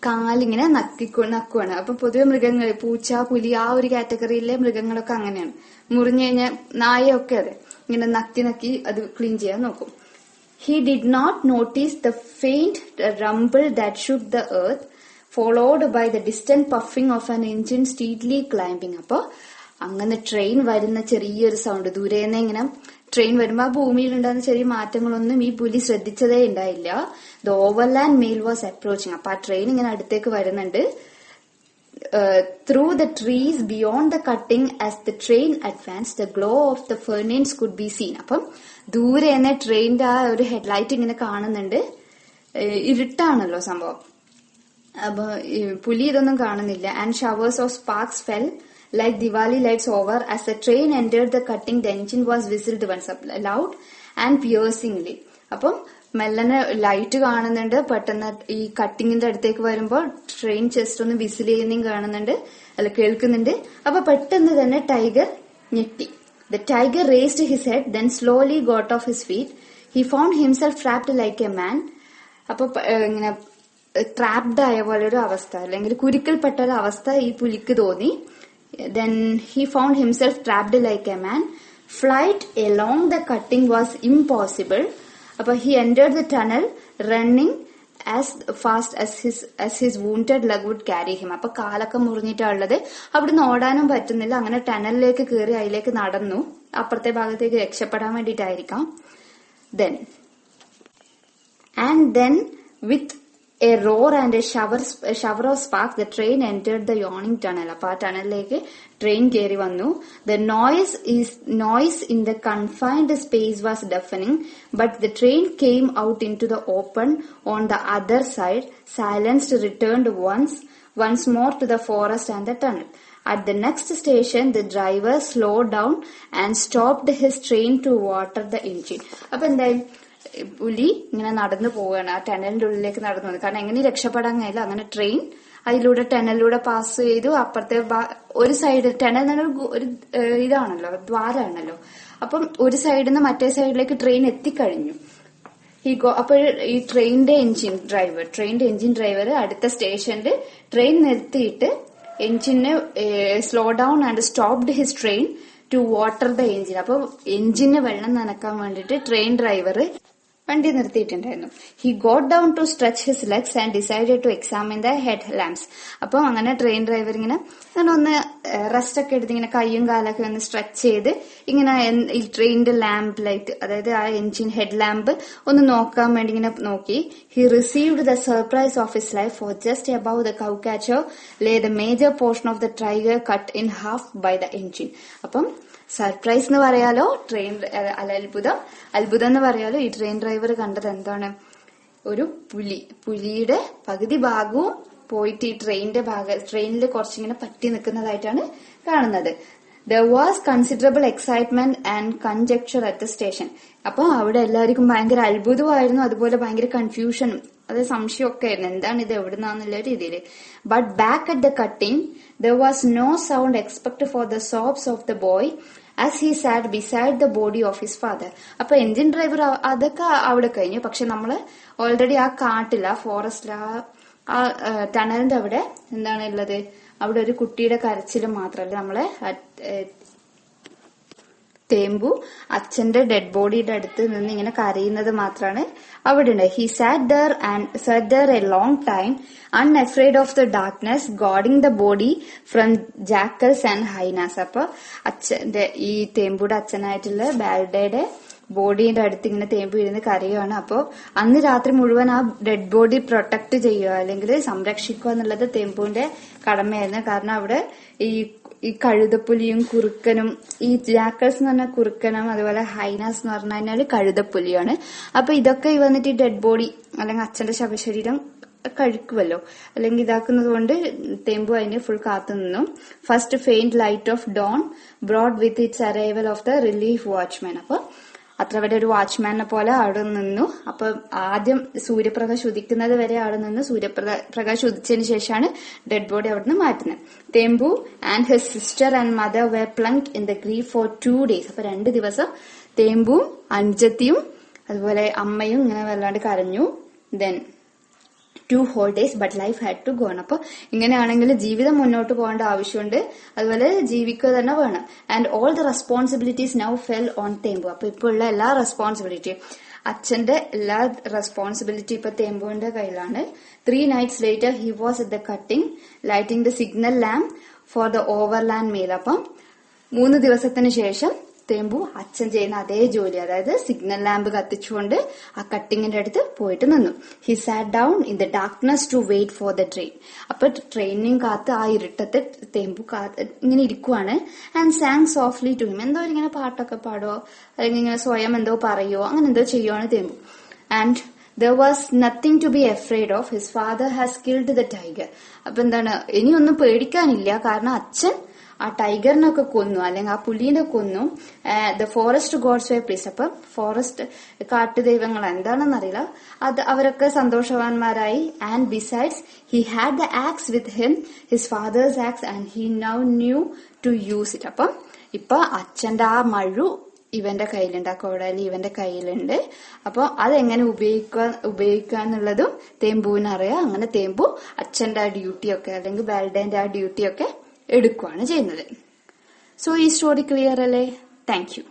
കാലിങ്ങനെ നക്കുവാണ്. അപ്പൊ പൊതുവെ മൃഗങ്ങൾ, പൂച്ച, പുലി, ആ ഒരു കാറ്റഗറിയിലെ മൃഗങ്ങളൊക്കെ അങ്ങനെയാണ്. മുറിഞ്ഞു കഴിഞ്ഞാൽ നായയൊക്കെ അതെ ഇങ്ങനെ നക്കി അത് ക്ലീൻ ചെയ്യാൻ നോക്കും. He did not notice the faint rumble that shook the earth, followed by the distant puffing of an engine steadily climbing. അപ്പൊ അങ്ങനെ ട്രെയിൻ വരുന്ന ചെറിയൊരു സൗണ്ട്, ദൂരേന്ന് ഇങ്ങനെ ട്രെയിൻ വരുമ്പോ ആ ഭൂമിയിൽ ഉണ്ടാകുന്ന ചെറിയ മാറ്റങ്ങളൊന്നും ഈ പുലി ശ്രദ്ധിച്ചതേ ഉണ്ടായില്ല. The overland mail was approaching. അപ്പൊ ആ ട്രെയിൻ ഇങ്ങനെ അടുത്തേക്ക് വരുന്നുണ്ട്. Through the trees beyond the cutting as the train advance the glow of the furnace could be seen. അപ്പം ദൂരെ തന്നെ ട്രെയിനിന്റെ ആ ഒരു ഹെഡ്ലൈറ്റ് ഇങ്ങനെ കാണുന്നുണ്ട്. ഇരുട്ടാണല്ലോ സംഭവം, അപ്പൊ പുലി ഇതൊന്നും കാണുന്നില്ല. And showers of sparks fell like Diwali lights over as the train entered the cutting. The engine was whistled once up loud and piercingly. അപ്പം മെല്ലനെ ലൈറ്റ് കാണുന്നുണ്ട്. പെട്ടെന്ന് ഈ കട്ടിങ്ങിന്റെ അടുത്തേക്ക് വരുമ്പോൾ ട്രെയിൻ ജസ്റ്റ് ഒന്ന് വിസിൽ ചെയ്യുന്നതും കാണുന്നുണ്ട്, അല്ല കേൾക്കുന്നുണ്ട്. അപ്പൊ പെട്ടെന്ന് തന്നെ ടൈഗർ ഞെട്ടി. The tiger raised his head, then slowly got off his feet. He found himself trapped like a man. അപ്പൊ ഇങ്ങനെ ട്രാപ്ഡ് ആയ പോലെ ഒരു അവസ്ഥ, അല്ലെങ്കിൽ കുരുക്കൽപ്പെട്ട ഒരു അവസ്ഥ ഈ പുലിക്ക് തോന്നി. Then he found himself trapped like a man. Flight along the cutting was impossible. But he entered the tunnel running as fast as his wounded leg would carry him. അപ്പൊ കാലൊക്കെ മുറിഞ്ഞിട്ടുള്ളത്, അവിടുന്ന് ഓടാനും പറ്റുന്നില്ല. അങ്ങനെ ടണലിലേക്ക് കയറി അതിലേക്ക് നടന്നു, അപ്പുറത്തെ ഭാഗത്തേക്ക് രക്ഷപ്പെടാൻ വേണ്ടിയിട്ടായിരിക്കാം. Then with a roar and a shower of sparks, the train entered the yawning tunnel. അപ്പൊ ആ ടണലിലേക്ക് ട്രെയിൻ കയറി വന്നു. The noise in the confined space was deafening, but the train came out into the open on the other side. Silence returned once more to the forest and the tunnel. At the next station, the driver slowed down and stopped his train to water the engine. അപ്പൊ എന്തായാലും പുലി ഇങ്ങനെ നടന്നു പോവുകയാണ്, ആ ടണലിന്റെ ഉള്ളിലേക്ക് നടന്നു പോകുന്നത്. കാരണം എങ്ങനെ രക്ഷപ്പെടാൻ കഴിയില്ല. അങ്ങനെ ട്രെയിൻ അതിലൂടെ ടണലിലൂടെ പാസ് ചെയ്തു. അപ്പുറത്തെ ഒരു സൈഡ് ടണൽ ഒരു ഇതാണല്ലോ, ദ്വാരാണല്ലോ. അപ്പം ഒരു സൈഡിൽ നിന്ന് മറ്റേ സൈഡിലേക്ക് ട്രെയിൻ എത്തിക്കഴിഞ്ഞു. അപ്പോൾ ഈ ട്രെയിനിന്റെ എഞ്ചിൻ ഡ്രൈവർ അടുത്ത സ്റ്റേഷനിൽ ട്രെയിൻ നിർത്തിയിട്ട് എഞ്ചിനെ slow down and stopped his train to water the engine. അപ്പൊ എഞ്ചിന് വെള്ളം നനക്കാൻ വേണ്ടിട്ട് ട്രെയിൻ ഡ്രൈവർ വണ്ടി നിർത്തിയിട്ടുണ്ടായിരുന്നു. He got down to stretch his legs and decided to examine the head lamps. അപ്പൊ അങ്ങനെ ട്രെയിൻ ഡ്രൈവർ ഇങ്ങനെ ഒന്ന് റെസ്റ്റ് ഒക്കെ എടുത്ത് ഇങ്ങനെ കൈയും കാലൊക്കെ ഒന്ന് സ്ട്രെച്ച് ചെയ്ത് ഇങ്ങനെ ഈ ട്രെയിനിന്റെ ലാമ്പ് ലൈറ്റ്, അതായത് ആ എഞ്ചിൻ ഹെഡ് ലാമ്പ് ഒന്ന് നോക്കാൻ വേണ്ടി ഇങ്ങനെ നോക്കി. He received the surprise of his life, for just above the cowcatcher lay the major portion of the tiger cut in half by the engine. അപ്പം surprise എന്ന് പറയാലോ, അത്ഭുതം എന്ന് പറയാലോ, ഈ ട്രെയിൻ ഡ്രൈവർ കണ്ടത് എന്താണ്? ഒരു പുലിയുടെ പകുതി ഭാഗവും പോയിട്ട് ഈ ട്രെയിനിൽ കുറച്ചിങ്ങനെ പറ്റി നിൽക്കുന്നതായിട്ടാണ് കാണുന്നത്. There was considerable excitement and conjecture at the station. അപ്പൊ അവിടെ എല്ലാവർക്കും ഭയങ്കര അത്ഭുതമായിരുന്നു, അതുപോലെ ഭയങ്കര കൺഫ്യൂഷനും, അത് സംശയമൊക്കെ ആയിരുന്നു, എന്താണ് ഇത്, എവിടുന്നാന്നുള്ള രീതിയിൽ. But back at the cutting there was no sound except for the sobs of the boy as he sat beside the body of his father. അപ്പൊ എഞ്ചിൻ ഡ്രൈവർ അതൊക്കെ അവിടെ കഴിഞ്ഞു. പക്ഷെ നമ്മള് ഓൾറെഡി ആ കാട്ടിൽ, ആ ഫോറസ്റ്റിൽ, ആ ടണലിന്റെ അവിടെ എന്താണ് ഉള്ളത്? അവിടെ ഒരു കുട്ടിയുടെ കരച്ചിലും മാത്രമല്ല, നമ്മളെ തേമ്പു അച്ഛന്റെ ഡെഡ് ബോഡിയുടെ അടുത്ത് നിന്ന് ഇങ്ങനെ കരയുന്നത് മാത്രമാണ് അവിടെ ഉണ്ട്. He sat there a long time unafraid of the darkness, guarding the body from jackals and hyenas. അപ്പൊ അച്ഛന്റെ ഈ തേമ്പുയുടെ അച്ഛനായിട്ടുള്ള ബാൽഡയുടെ ബോഡിയുടെ അടുത്ത് ഇങ്ങനെ തേമ്പ് ഇരുന്ന് കരയുവാണ്. അപ്പോ അന്ന് രാത്രി മുഴുവൻ ആ ഡെഡ് ബോഡി പ്രൊട്ടക്ട് ചെയ്യുക അല്ലെങ്കിൽ സംരക്ഷിക്കുക എന്നുള്ളത് തേമ്പുവിന്റെ കടമയായിരുന്നു. കാരണം അവിടെ ഈ കഴുതപ്പുലിയും കുറുക്കനും, ഈ ജാക്കൽസ് എന്ന് പറഞ്ഞാൽ കുറുക്കനും, അതുപോലെ ഹൈനാസ് എന്ന് പറഞ്ഞു കഴിഞ്ഞാൽ കഴുതപ്പുലിയാണ്. അപ്പൊ ഇതൊക്കെ വന്നിട്ട് ഈ ഡെഡ് ബോഡി അല്ലെങ്കിൽ അച്ഛന്റെ ശവശരീരം കഴിക്കുമല്ലോ, അല്ലെങ്കിൽ ഇതാക്കുന്നത് കൊണ്ട് തേമ്പു അതിന് ഫുൾ കാത്തു നിന്നു. First faint light of dawn broad with its arrival of the relief watchman. അപ്പൊ അത്ര വരെ ഒരു വാച്ച്മാനെ പോലെ അവിടെ നിന്നു. അപ്പൊ ആദ്യം സൂര്യപ്രകാശം ഉദിക്കുന്നത് വരെ അവിടെ നിന്ന് സൂര്യപ്രകാശം ഉദിച്ചതിന് ശേഷമാണ് ഡെഡ് ബോഡി അവിടെ നിന്ന് മാറ്റുന്നത്. Tembu and his sister and mother were plunged in the grief for 2 days. അപ്പൊ 2 ദിവസം തേമ്പുവും അനുജത്തിയും അതുപോലെ അമ്മയും ഇങ്ങനെ വല്ലാണ്ട് കരഞ്ഞു. Then 2 whole days but life had to go on. അപ്പൊ ഇങ്ങനെയാണെങ്കിൽ ജീവിതം മുന്നോട്ട് പോകേണ്ട ആവശ്യമുണ്ട്, അതുപോലെ ജീവിക്കുക തന്നെ വേണം. And all the responsibilities now fell on Tembu. അപ്പൊ ഇപ്പൊ ഉള്ള എല്ലാ റെസ്പോൺസിബിലിറ്റിയും, അച്ഛന്റെ എല്ലാ റെസ്പോൺസിബിലിറ്റി ഇപ്പൊ തേമ്പുവിന്റെ കയ്യിലാണ്. 3 nights later he was at the cutting lighting the signal lamp for the overland mail. അപ്പം 3 ദിവസത്തിന് ശേഷം തേമ്പു അച്ഛൻ ചെയ്യുന്ന അതേ ജോലി, അതായത് സിഗ്നൽ ലാമ്പ് കത്തിച്ചുകൊണ്ട് ആ കട്ടിങ്ങിന്റെ അടുത്ത് പോയിട്ട് നിന്നു. He sat down in the darkness to wait for the train. അപ്പൊ ട്രെയിനിങ് കാത്ത് ആ ഇരുട്ടത്ത് തേമ്പു ഇങ്ങനെ ഇരിക്കുവാണ്. And sang softly to him. എന്തോ ഇങ്ങനെ പാട്ടൊക്കെ പാടോ അല്ലെങ്കിൽ ഇങ്ങനെ സ്വയം എന്തോ പറയോ അങ്ങനെ എന്തോ ചെയ്യുവാണ് Tembu. And there was nothing to be afraid of. His father has killed the tiger. അപ്പൊ എന്താണ്, ഇനിയൊന്നും പേടിക്കാനില്ല, കാരണം അച്ഛൻ ആ ടൈഗറിനൊക്കെ കൊന്നു, അല്ലെങ്കിൽ ആ പുലിനെ കൊന്നു. The forest gods were pleased. അപ്പൊ ഫോറസ്റ്റ് കാട്ടുദൈവങ്ങൾ എന്താണെന്നറിയില്ല, അത് അവരൊക്കെ സന്തോഷവാന്മാരായി. And besides he had the axe with him, his father's axe, and he now knew to use it. അപ്പം ഇപ്പൊ അച്ഛന്റെ ആ മഴു ഇവന്റെ കയ്യിലുണ്ട്, ആ കോടാലി ഇവന്റെ കയ്യിലുണ്ട്. അപ്പൊ അതെങ്ങനെ ഉപയോഗിക്കാന്നുള്ളതും തേമ്പുവിനറിയാം. അങ്ങനെ തേമ്പു അച്ഛന്റെ ആ ഡ്യൂട്ടിയൊക്കെ അല്ലെങ്കിൽ ബാൽഡേന്റെ ആ ഡ്യൂട്ടിയൊക്കെ എടുക്കുകയാണ് ചെയ്യുന്നത്. സോ ഈ സ്റ്റോറി ക്ലിയർ അല്ലേ? Thank you.